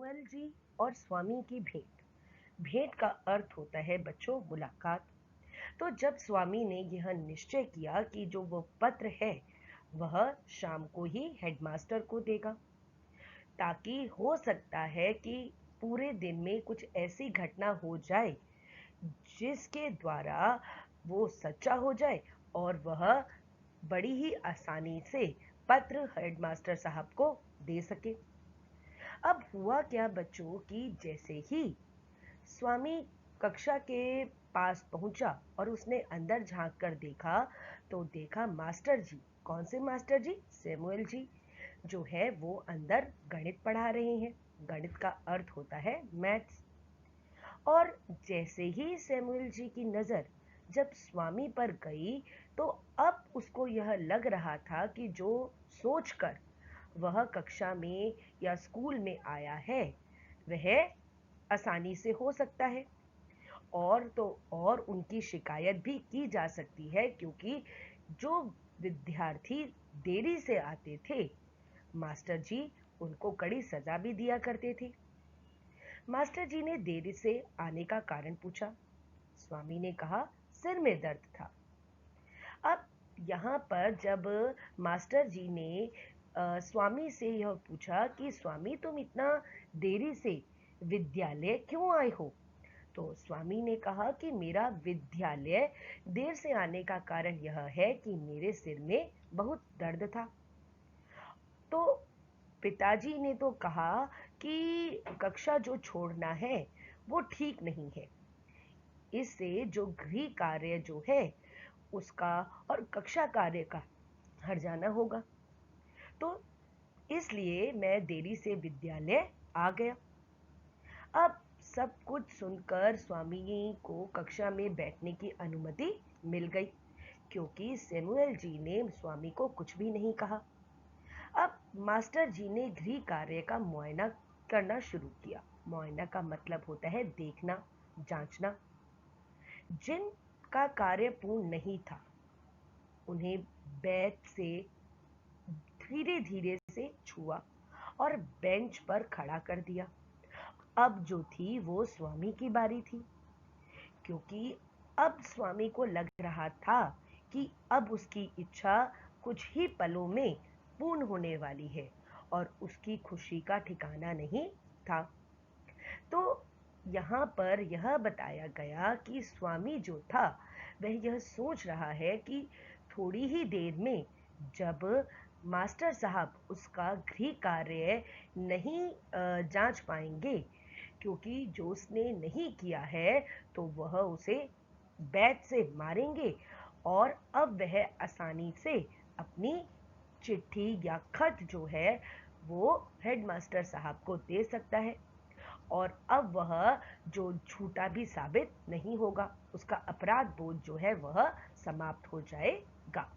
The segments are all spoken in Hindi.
सैमुअल जी और स्वामी की भेंट। भेंट का अर्थ होता है बच्चों मुलाकात। तो जब स्वामी ने यह निश्चय किया कि जो वो पत्र है वह शाम को ही हेडमास्टर को देगा, ताकि हो सकता है कि पूरे दिन में कुछ ऐसी घटना हो जाए जिसके द्वारा वो सच्चा हो जाए और वह बड़ी ही आसानी से पत्र हेडमास्टर साहब को दे सके। अब हुआ क्या बच्चों कि जैसे ही स्वामी कक्षा के पास पहुंचा और उसने अंदर झांक कर देखा तो देखा मास्टर जी। कौन से मास्टर जी? सैमुअल जी जो है वो अंदर गणित पढ़ा रहे हैं। गणित का अर्थ होता है मैथ्स। और जैसे ही सैमुअल जी की नजर जब स्वामी पर गई तो अब उसको यह लग रहा था कि जो सोचकर वह कक्षा में या स्कूल में आया है वह आसानी से हो सकता है, और तो और उनकी शिकायत भी की जा सकती है, क्योंकि जो विद्यार्थी देरी से आते थे मास्टर जी उनको कड़ी सजा भी दिया करते थे। मास्टर जी ने देरी से आने का कारण पूछा। स्वामी ने कहा सिर में दर्द था। अब यहाँ पर जब मास्टर जी ने स्वामी से यह पूछा कि स्वामी तुम इतना देरी से विद्यालय क्यों आए हो, तो स्वामी ने कहा कि मेरा विद्यालय देर से आने का कारण यह है कि मेरे सिर में बहुत दर्द था। तो पिताजी ने तो कहा कि कक्षा जो छोड़ना है वो ठीक नहीं है, इससे जो गृह कार्य जो है उसका और कक्षा कार्य का हट जाना होगा। तो इसलिए मैं देरी से विद्यालय आ गया। अब सब कुछ सुनकर स्वामी को कक्षा में बैठने की अनुमति मिल गई, क्योंकि सैमुअल जी ने स्वामी को कुछ भी नहीं कहा। अब मास्टर जी ने गृह कार्य का मुआयना करना शुरू किया। मुआयना का मतलब होता है देखना, जांचना। जिनका कार्य पूर्ण नहीं था उन्हें बेंच से धीरे धीरे से छुआ और बेंच पर खड़ा कर दिया। अब जो थी वो स्वामी की बारी थी, क्योंकि अब स्वामी को लग रहा था कि अब उसकी इच्छा कुछ ही पलों में पूर्ण होने वाली है और उसकी खुशी का ठिकाना नहीं था। तो यहाँ पर यह बताया गया कि स्वामी जो था वह यह सोच रहा है कि थोड़ी ही देर में जब मास्टर साहब उसका गृह कार्य नहीं जांच पाएंगे, क्योंकि जो उसने नहीं किया है तो वह उसे बैट से मारेंगे और अब वह आसानी से अपनी चिट्ठी या खत जो है वो हेडमास्टर साहब को दे सकता है, और अब वह जो झूठा भी साबित नहीं होगा, उसका अपराध बोध जो है वह समाप्त हो जाएगा।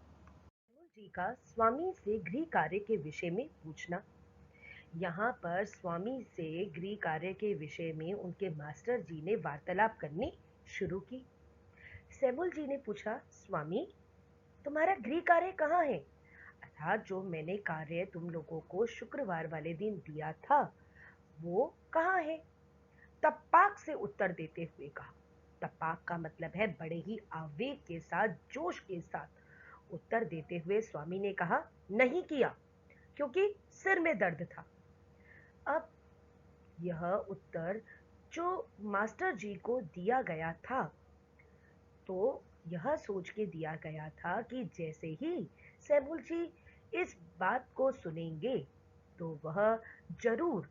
जी का स्वामी से गृह कार्य के विषय में पूछना। यहाँ पर स्वामी से गृह कार्य के विषय में उनके मास्टर जी ने वार्तालाप करनी शुरू की। सैमुअल जी ने पूछा, स्वामी तुम्हारा गृह कार्य कहाँ है? अर्थात जो मैंने कार्य तुम लोगों को शुक्रवार वाले दिन दिया था वो कहाँ है? तपाक से उत्तर देते हुए कहा। तपाक का मतलब है बड़े ही आवेग के साथ, जोश के साथ उत्तर देते हुए स्वामी ने कहा, नहीं किया, क्योंकि सिर में दर्द था। अब यह उत्तर जो मास्टर जी को दिया गया था तो यह सोच के दिया गया था कि जैसे ही सैमुअल जी इस बात को सुनेंगे तो वह जरूर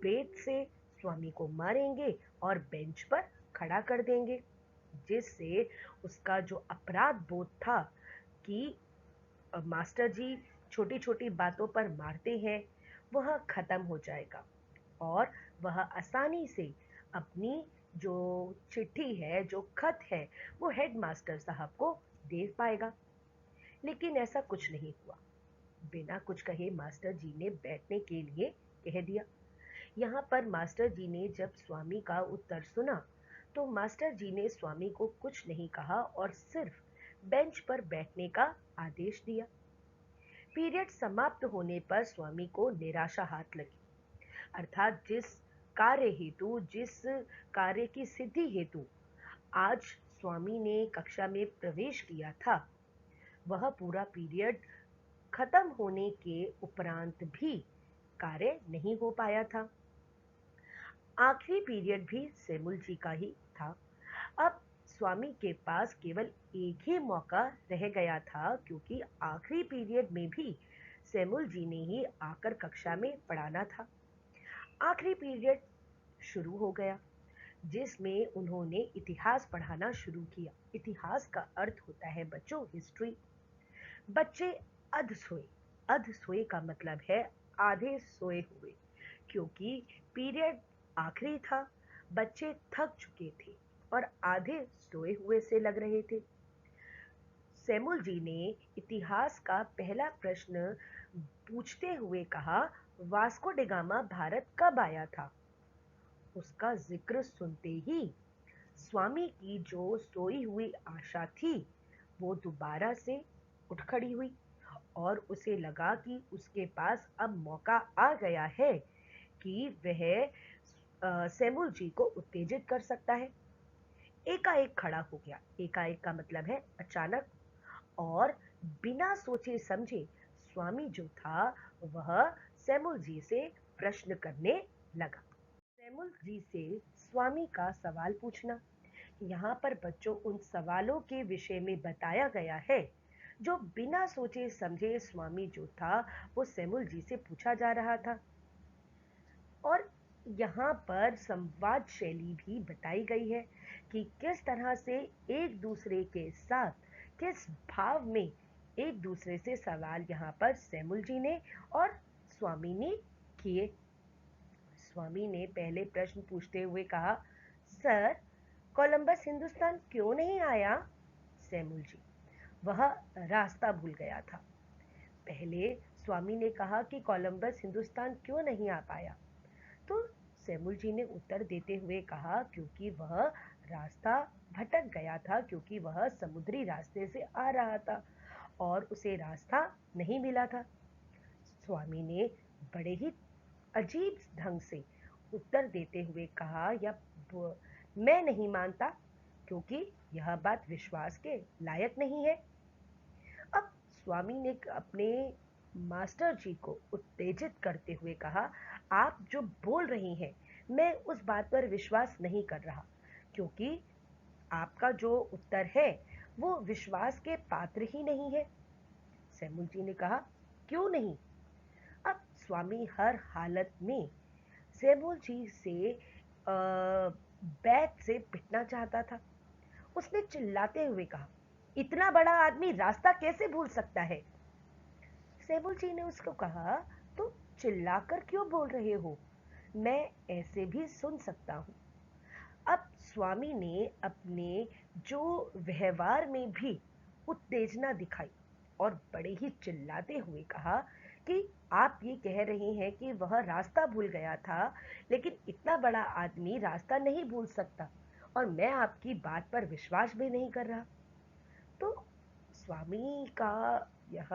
बेत से स्वामी को मारेंगे और बेंच पर खड़ा कर देंगे, जिससे उसका जो अपराध बोध था कि मास्टर जी छोटी छोटी बातों पर मारते हैं वह खत्म हो जाएगा और वह आसानी से अपनी जो चिट्ठी है, जो खत है, वो हेडमास्टर साहब को दे पाएगा। लेकिन ऐसा कुछ नहीं हुआ। बिना कुछ कहे मास्टर जी ने बैठने के लिए कह दिया। यहाँ पर मास्टर जी ने जब स्वामी का उत्तर सुना तो मास्टर जी ने स्वामी को कुछ नहीं कहा और सिर्फ बेंच पर बैठने का आदेश दिया। पीरियड समाप्त होने पर स्वामी को निराशा हाथ लगी। अर्थात जिस कार्य हेतु, जिस कार्य की सिद्धि हेतु आज स्वामी ने कक्षा में प्रवेश किया था, वह पूरा पीरियड खत्म होने के उपरांत भी कार्य नहीं हो पाया था। आखिरी पीरियड भी सेमुल जी का ही था। अब स्वामी के पास केवल एक ही मौका रह गया था, क्योंकि आखिरी पीरियड में भी सेमुल जी ने ही आकर कक्षा में पढ़ाना था। आखिरी पीरियड शुरू हो गया, जिसमें उन्होंने इतिहास पढ़ाना शुरू किया। इतिहास का अर्थ होता है बच्चों हिस्ट्री। बच्चे अध सोए। अध सोए का मतलब है आधे सोए हुए, क्योंकि पीरियड आखिरी था, बच्चे थक चुके थे और आधे सोए हुए से लग रहे थे। सेमुल जी ने इतिहास का पहला प्रश्न पूछते हुए कहा, वास्को डी गामा भारत कब आया था? उसका जिक्र सुनते ही स्वामी की जो सोई हुई आशा थी, वो दोबारा से उठ खड़ी हुई और उसे लगा कि उसके पास अब मौका आ गया है कि वह सेमुल जी को उत्तेजित कर सकता है। एकाएक खड़ा हो गया। एकाएक का मतलब है अचानक, और बिना सोचे समझे स्वामी जो था वह सेमुल जी से प्रश्न करने लगा। सेमुल जी से स्वामी का सवाल पूछना। यहाँ पर बच्चों उन सवालों के विषय में बताया गया है जो बिना सोचे समझे स्वामी जो था वो सेमुल जी से पूछा जा रहा था। और यहाँ पर संवाद शैली भी बताई गई है कि किस तरह से एक दूसरे के साथ, किस भाव में एक दूसरे से सवाल यहाँ पर सेमुल जी ने और स्वामी ने किए। स्वामी ने पहले प्रश्न पूछते हुए कहा, सर, कोलंबस हिंदुस्तान क्यों नहीं आया? सेमुल जी, वह रास्ता भूल गया था। पहले स्वामी ने कहा कि कोलंबस हिंदुस्तान क्यों नहीं आ पाया, तो सेमुल जी ने उत्तर देते हुए कहा, क्योंकि वह रास्ता भटक गया था, क्योंकि वह समुद्री रास्ते से आ रहा था और उसे रास्ता नहीं मिला था। स्वामी ने बड़े ही अजीब ढंग से उत्तर देते हुए कहा, या मैं नहीं मानता, क्योंकि यह बात विश्वास के लायक नहीं है। अब स्वामी ने अपने मास्टर जी को उत्तेजित करते हुए कहा, आप जो बोल रही हैं मैं उस बात पर विश्वास नहीं कर रहा, क्योंकि आपका जो उत्तर है वो विश्वास के पात्र ही नहीं है। सेमुल जी ने कहा, क्यों नहीं? अब स्वामी हर हालत में सेमुल जी से बैट से पिटना चाहता था। उसने चिल्लाते हुए कहा, इतना बड़ा आदमी रास्ता कैसे भूल सकता है? सेमुल जी ने उसको कहा, तुम चिल्लाकर क्यों बोल रहे हो? मैं ऐसे भी सुन सकता हूँ। अब स्वामी ने अपने जो व्यवहार में भी उत्तेजना दिखाई और बड़े ही चिल्लाते हुए कहा कि आप ये कह रहे हैं कि वह रास्ता भूल गया था, लेकिन इतना बड़ा आदमी रास्ता नहीं भूल सकता, और मैं आपकी बात पर विश्वास भी नहीं कर रहा। तो स्वामी का यह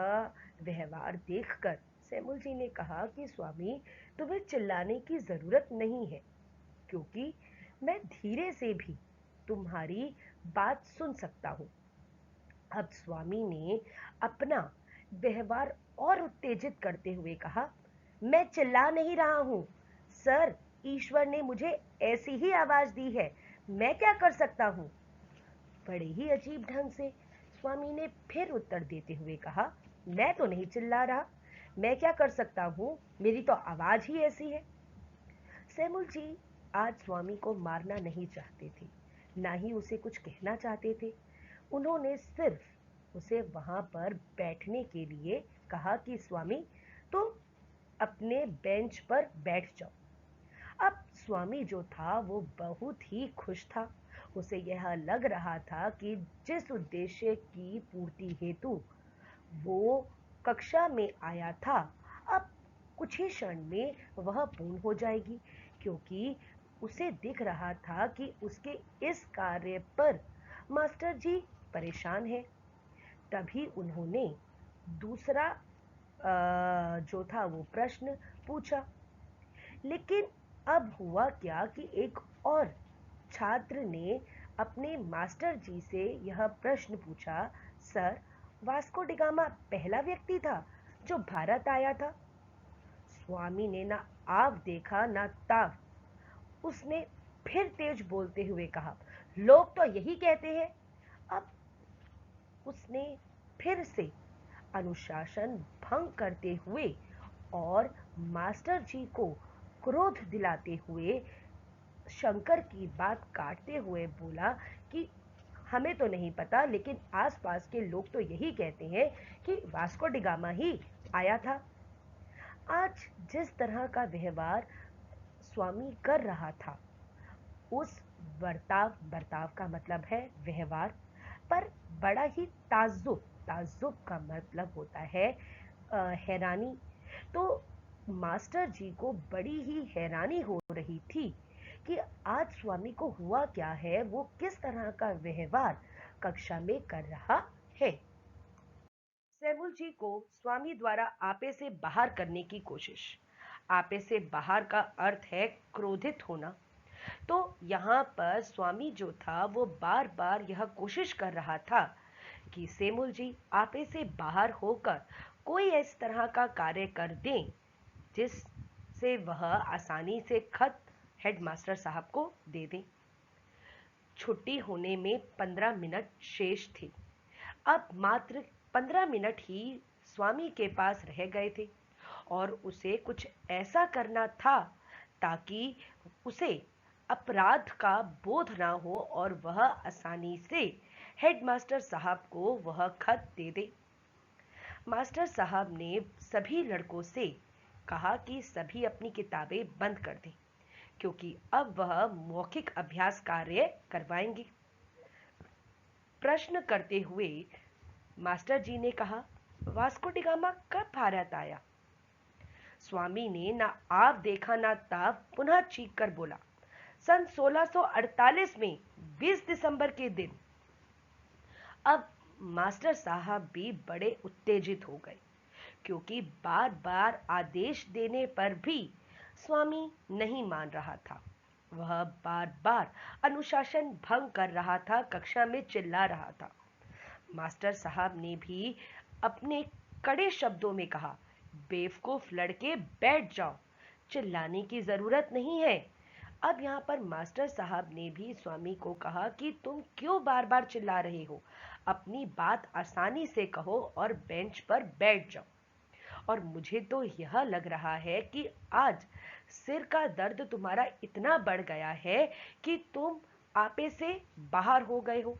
व्यवहार देखकर सेमुल जी ने कहा कि स्वामी, तुम्हें चिल्लाने की जरूरत नहीं है, क्योंकि मैं धीरे से भी तुम्हारी बात सुन सकता हूँ। अब स्वामी ने अपना व्यवहार और उत्तेजित करते हुए कहा, मैं चिल्ला नहीं रहा हूँ सर, ईश्वर ने मुझे ऐसी ही आवाज दी है, मैं क्या कर सकता हूँ? बड़े ही अजीब ढंग से स्वामी ने फिर उत्तर देते हुए कहा, मैं तो नहीं चिल्ला रहा, मैं क्या कर सकता हूँ, मेरी तो आवाज ही ऐसी है। सेमुल जी आज स्वामी को मारना नहीं चाहते थे, ना ही उसे कुछ कहना चाहते थे। उन्होंने सिर्फ उसे वहां पर बैठने के लिए कहा कि स्वामी, तुम अपने बेंच पर बैठ जाओ। अब स्वामी जो था वो बहुत ही खुश था। उसे यह लग रहा था कि जिस उद्देश्य की पूर्ति हेतु वो कक्षा में आया था, अब कुछ ही क्षण में वह पूर्ण हो जाएगी, क्योंकि उसे दिख रहा था कि उसके इस कार्य पर मास्टर जी परेशान हैं। तभी उन्होंने दूसरा जो था वो प्रश्न पूछा, लेकिन अब हुआ क्या कि एक और छात्र ने अपने मास्टर जी से यह प्रश्न पूछा, सर, वास्को डिगामा पहला व्यक्ति था जो भारत आया था? स्वामी ने ना आव देखा ना ताव। उसने फिर तेज बोलते हुए कहा, लोग तो यही कहते हैं। अब उसने फिर से अनुशासन भंग करते हुए और मास्टर जी को क्रोध दिलाते हुए शंकर की बात काटते हुए बोला कि हमें तो नहीं पता, लेकिन आसपास के लोग तो यही कहते हैं कि वास्को डिगामा ही आया था। आज जिस तरह का व्यवहार स्वामी कर रहा था, उस बर्ताव का मतलब है व्यवहार, पर बड़ा ही ताज्जुब, ताज्जुब का मतलब होता है हैरानी। तो मास्टर जी को बड़ी ही हैरानी हो रही थी कि आज स्वामी को हुआ क्या है, वो किस तरह का व्यवहार कक्षा में कर रहा है। सैमुल जी को स्वामी द्वारा आपे से बाहर करने की कोशिश। आपे से बाहर का अर्थ है क्रोधित होना। तो यहाँ पर स्वामी जो था वो बार बार यह कोशिश कर रहा था कि सेमुल जी आपे से बाहर होकर कोई इस तरह का कार्य कर दें जिससे वह आसानी से खत हेडमास्टर साहब को दे दें। छुट्टी होने में 15 मिनट शेष थे। अब मात्र 15 मिनट ही स्वामी के पास रह गए थे और उसे कुछ ऐसा करना था ताकि उसे अपराध का बोध ना हो और वह आसानी से हेडमास्टर साहब को वह खत दे दे। मास्टर साहब ने सभी लड़कों से कहा कि सभी अपनी किताबें बंद कर दें, क्योंकि अब वह मौखिक अभ्यास कार्य करवाएंगे। प्रश्न करते हुए मास्टर जी ने कहा, वास्को डिगामा कब भारत आया? स्वामी ने ना आव देखा ना ताव पुनः चीख कर बोला, सन 1648 में 20 दिसंबर के दिन। अब मास्टर साहब भी बड़े उत्तेजित हो गए, क्योंकि बार बार आदेश देने पर भी स्वामी नहीं मान रहा था। वह बार बार अनुशासन भंग कर रहा था, कक्षा में चिल्ला रहा था। मास्टर साहब ने भी अपने कड़े शब्दों में कहा, बेवकूफ लड़के बैठ जाओ, चिल्लाने की जरूरत नहीं है। अब यहाँ पर मास्टर साहब ने भी स्वामी को कहा कि तुम क्यों बार बार चिल्ला रहे हो, अपनी बात आसानी से कहो और बेंच पर बैठ जाओ। और मुझे तो यह लग रहा है कि आज सिर का दर्द तुम्हारा इतना बढ़ गया है कि तुम आपे से बाहर हो गए हो,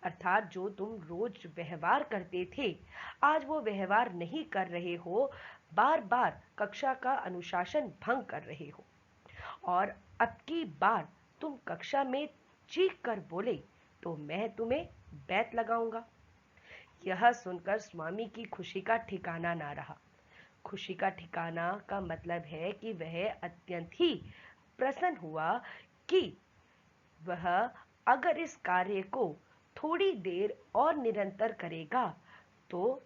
अर्थात जो तुम रोज व्यवहार करते थे आज वो व्यवहार नहीं कर रहे हो, बार बार कक्षा का अनुशासन भंग कर रहे हो। और अब की बार तुम कक्षा में चीख कर बोले तो मैं तुम्हें बैत लगाऊंगा। यह सुनकर स्वामी की खुशी का ठिकाना ना रहा। खुशी का ठिकाना का मतलब है कि वह अत्यंत ही प्रसन्न हुआ कि वह अगर इस कार्य को थोड़ी देर और निरंतर करेगा तो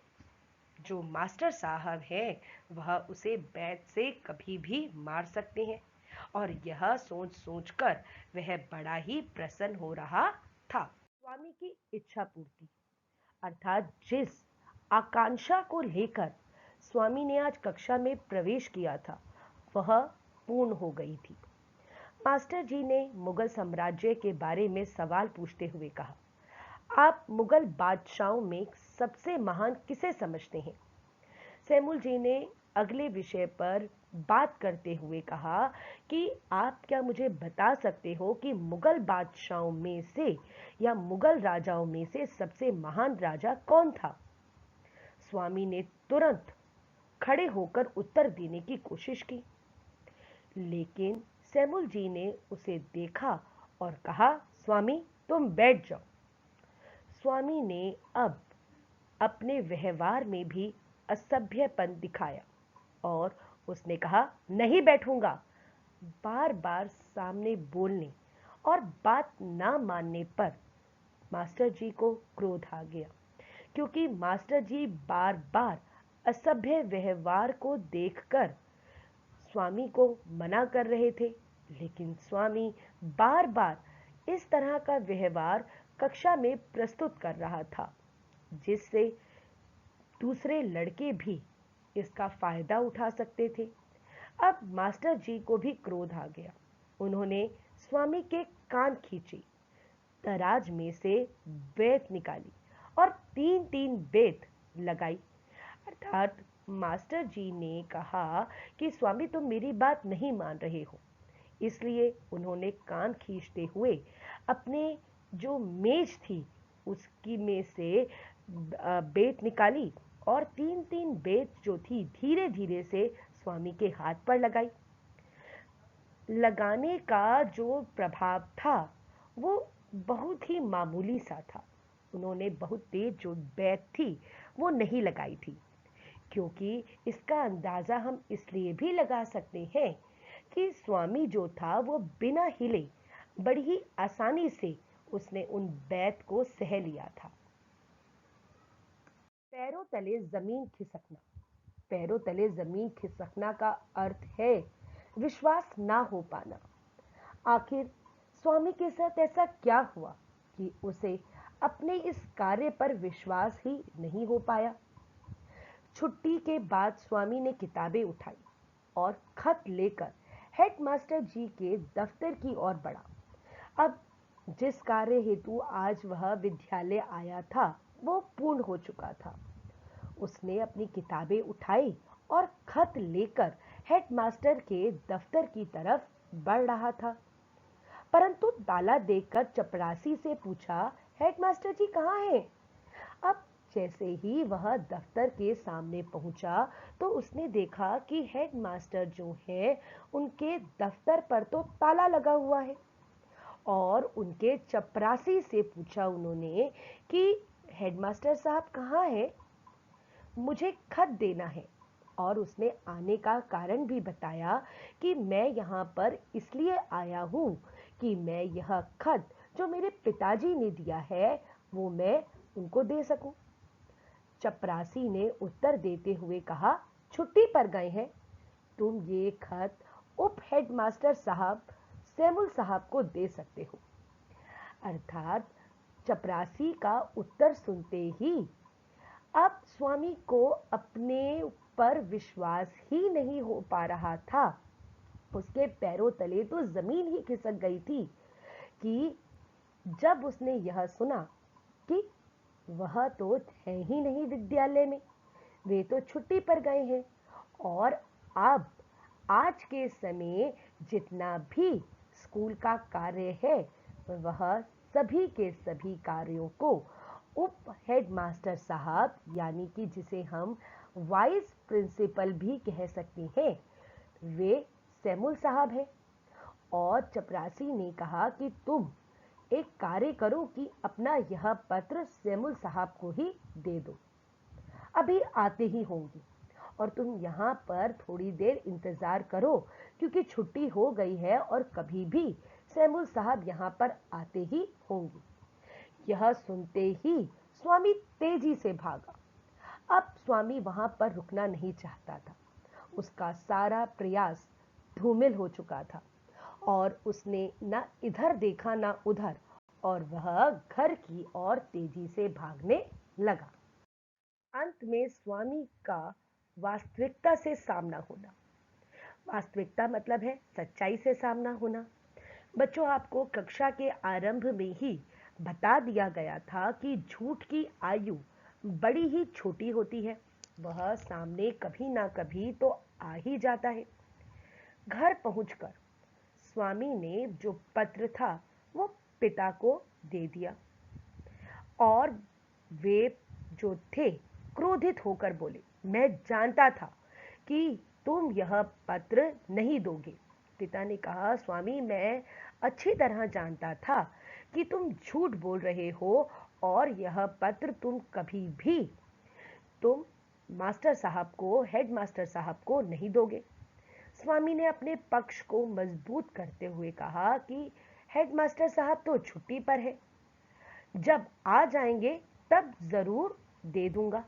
जो मास्टर साहब हैं वह उसे बैत से कभी भी मार सकते हैं। और यह सोच सोचकर वह बड़ा ही प्रसन्न हो रहा था। स्वामी की इच्छा पूर्ति, अर्थात जिस आकांक्षा को लेकर स्वामी ने आज कक्षा में प्रवेश किया था वह पूर्ण हो गई थी। मास्टर जी ने मुगल साम्राज्य के बारे में सवाल पूछते हुए कहा, आप मुगल बादशाहों में सबसे महान किसे समझते हैं? सैमुल जी ने अगले विषय पर बात करते हुए कहा कि आप क्या मुझे बता सकते हो कि मुगल बादशाहों में से या मुगल राजाओं में से सबसे महान राजा कौन था? स्वामी ने तुरंत खड़े होकर उत्तर देने की कोशिश की, लेकिन सैमुल जी ने उसे देखा और कहा, स्वामी तुम बैठ जाओ। स्वामी ने अब अपने व्यवहार में भी असभ्यपन दिखाया और उसने कहा, नहीं बैठूंगा। बार बार सामने बोलने और बात ना मानने पर मास्टर जी को क्रोध आ गया, क्योंकि मास्टर जी बार बार असभ्य व्यवहार को देखकर स्वामी को मना कर रहे थे। लेकिन स्वामी बार बार इस तरह का व्यवहार कक्षा में प्रस्तुत कर रहा था, जिससे दूसरे लड़के भी इसका फायदा उठा सकते थे। अब मास्टर जी को भी क्रोध आ गया। उन्होंने स्वामी के कान खींचे, दराज में से बेत निकाली और तीन तीन बेत लगाई। अर्थात मास्टर जी ने कहा कि स्वामी तुम मेरी बात नहीं मान रहे हो। इसलिए उन्होंने कान खींचते हुए अपने जो मेज थी उसकी में से बेत निकाली और तीन तीन बेत जो थी धीरे धीरे से स्वामी के हाथ पर लगाई। लगाने का जो प्रभाव था वो बहुत ही मामूली सा था। उन्होंने बहुत तेज जो बेत थी वो नहीं लगाई थी, क्योंकि इसका अंदाजा हम इसलिए भी लगा सकते हैं कि स्वामी जो था वो बिना हिले बड़ी ही आसानी से उसने उन बेत को सह लिया था। पैरों तले जमीन खिसकना। पैरों तले जमीन खिसकना का अर्थ है विश्वास ना हो पाना। आखिर स्वामी के साथ ऐसा क्या हुआ कि उसे अपने इस कार्य पर विश्वास ही नहीं हो पाया। छुट्टी के बाद स्वामी ने किताबें उठाई और खत लेकर हेडमास्टर जी के दफ्तर की ओर बढ़ा। अब जिस कार्य हेतु आज वह विद्यालय आया था वो पूर्ण हो चुका था। उसने अपनी किताबें उठाई और खत लेकर हेडमास्टर के दफ्तर की तरफ बढ़ रहा था, परंतु ताला देखकर चपरासी से पूछा, हेडमास्टर जी कहाँ हैं? अब जैसे ही वह दफ्तर के सामने पहुंचा तो उसने देखा कि हेडमास्टर जो है उनके दफ्तर पर तो ताला लगा हुआ है और उनके चपरासी से पूछा उन्होंने कि हेडमास्टर साहब कहाँ हैं? मुझे खत देना है। और उसने आने का कारण भी बताया कि मैं यहाँ पर इसलिए आया हूँ कि मैं यह खत जो मेरे पिताजी ने दिया है वो मैं उनको दे सकूं। चपरासी ने उत्तर देते हुए कहा, छुट्टी पर गए हैं, तुम ये खत उप हेडमास्टर साहब सैमुल साहब को दे सकते हो। अर्थात चपरासी का उत्तर सुनते ही अब स्वामी को अपने पर विश्वास ही नहीं हो पा रहा था। उसके पैरों तले तो जमीन ही खिसक गई थी कि जब उसने यह सुना कि वह तो है ही नहीं विद्यालय में, वे तो छुट्टी पर गए हैं और अब आज के समय जितना भी स्कूल का कार्य है वह सभी के सभी कार्यों को उप हेडमास्टर साहब यानी कि जिसे हम वाइस प्रिंसिपल भी कह सकते हैं वे सैमुल साहब हैं। और चपरासी ने कहा कि तुम एक कार्य करो कि अपना यह पत्र सैमुल साहब को ही दे दो, अभी आते ही होंगे और तुम यहाँ पर थोड़ी देर इंतजार करो क्योंकि छुट्टी हो गई है और कभी भी सैमुल साहब यहाँ पर आते ही होंगे। यह सुनते ही स्वामी तेजी से भागा। अब स्वामी वहां पर रुकना नहीं चाहता था। उसका सारा प्रयास धूमिल हो चुका था और उसने न इधर देखा न उधर और वह घर की ओर तेजी से भागने लगा। अंत में स्वामी का वास्तविकता से सामना होना। वास्तविकता मतलब है सच्चाई से सामना होना। बच्चों, आपको कक्षा के आरंभ में ही बता दिया गया था कि झूठ की आयु बड़ी ही छोटी होती है, वह सामने कभी ना कभी तो आ ही जाता है। घर पहुंचकर स्वामी ने जो पत्र था वो पिता को दे दिया और वे जो थे क्रोधित होकर बोले, मैं जानता था कि तुम यह पत्र नहीं दोगे। पिता ने कहा, स्वामी मैं अच्छी तरह जानता था कि तुम झूठ बोल रहे हो और यह पत्र तुम मास्टर साहब को हेडमास्टर साहब को नहीं दोगे। स्वामी ने अपने पक्ष को मजबूत करते हुए कहा कि हेडमास्टर साहब तो छुट्टी पर है, जब आ जाएंगे तब जरूर दे दूंगा।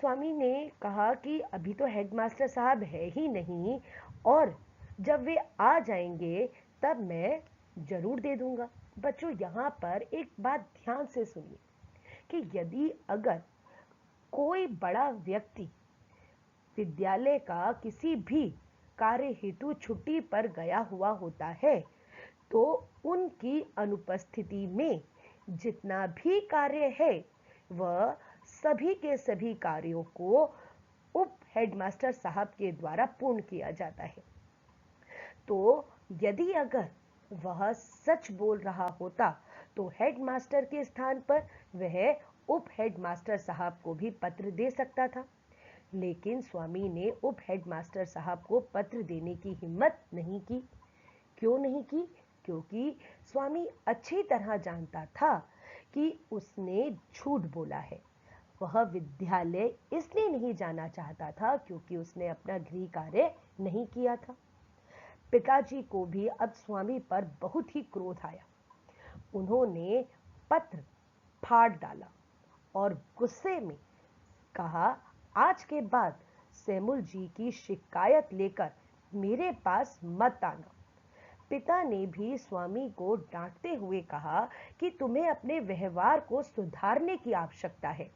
स्वामी ने कहा कि अभी तो हेडमास्टर साहब है ही नहीं और जब वे आ जाएंगे तब मैं जरूर दे दूंगा। बच्चों, यहाँ पर एक बात ध्यान से सुनिए कि यदि अगर कोई बड़ा व्यक्ति विद्यालय का किसी भी कार्य हेतु छुट्टी पर गया हुआ होता है तो उनकी अनुपस्थिति में जितना भी कार्य है वह सभी के सभी कार्यों को उप हेडमास्टर साहब के द्वारा पूर्ण किया जाता है। तो यदि अगर वह सच बोल रहा होता तो हेडमास्टर के स्थान पर वह उप हेडमास्टर साहब को भी पत्र दे सकता था, लेकिन स्वामी ने उप हेडमास्टर साहब को पत्र देने की हिम्मत नहीं की। क्यों नहीं की? क्योंकि स्वामी अच्छी तरह जानता था कि उसने झूठ बोला है। वह विद्यालय इसलिए नहीं जाना चाहता था क्योंकि उसने अपना गृह कार्य नहीं किया था। पिताजी को भी अब स्वामी पर बहुत ही क्रोध आया। उन्होंने पत्र फाड़ डाला और गुस्से में कहा, आज के बाद सेमुल जी की शिकायत लेकर मेरे पास मत आना। पिता ने भी स्वामी को डांटते हुए कहा कि तुम्हें अपने व्यवहार को सुधारने की आवश्यकता है।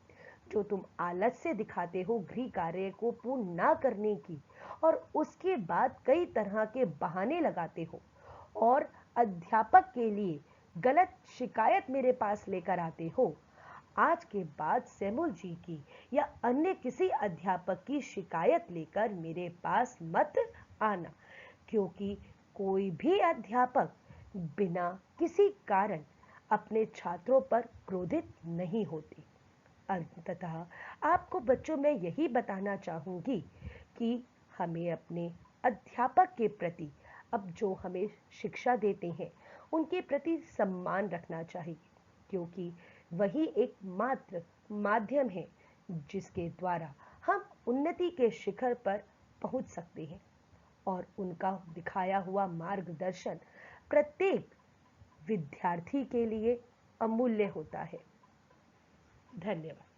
जो तुम आलस्य दिखाते हो गृह कार्य को पूर्ण ना करने की और उसके बाद कई तरह के बहाने लगाते हो और अध्यापक के लिए गलत शिकायत मेरे पास लेकर आते हो, आज के बाद सेमुल जी की या अन्य किसी अध्यापक की शिकायत लेकर मेरे पास मत आना, क्योंकि कोई भी अध्यापक बिना किसी कारण अपने छात्रों पर क्रोधित नहीं होते। अंततः आपको बच्चों में यही बताना चाहूंगी कि हमें अपने अध्यापक के प्रति अब जो हमें शिक्षा देते हैं उनके प्रति सम्मान रखना चाहिए, क्योंकि वही एकमात्र माध्यम है जिसके द्वारा हम उन्नति के शिखर पर पहुंच सकते हैं और उनका दिखाया हुआ मार्गदर्शन प्रत्येक विद्यार्थी के लिए अमूल्य होता है। धन्यवाद।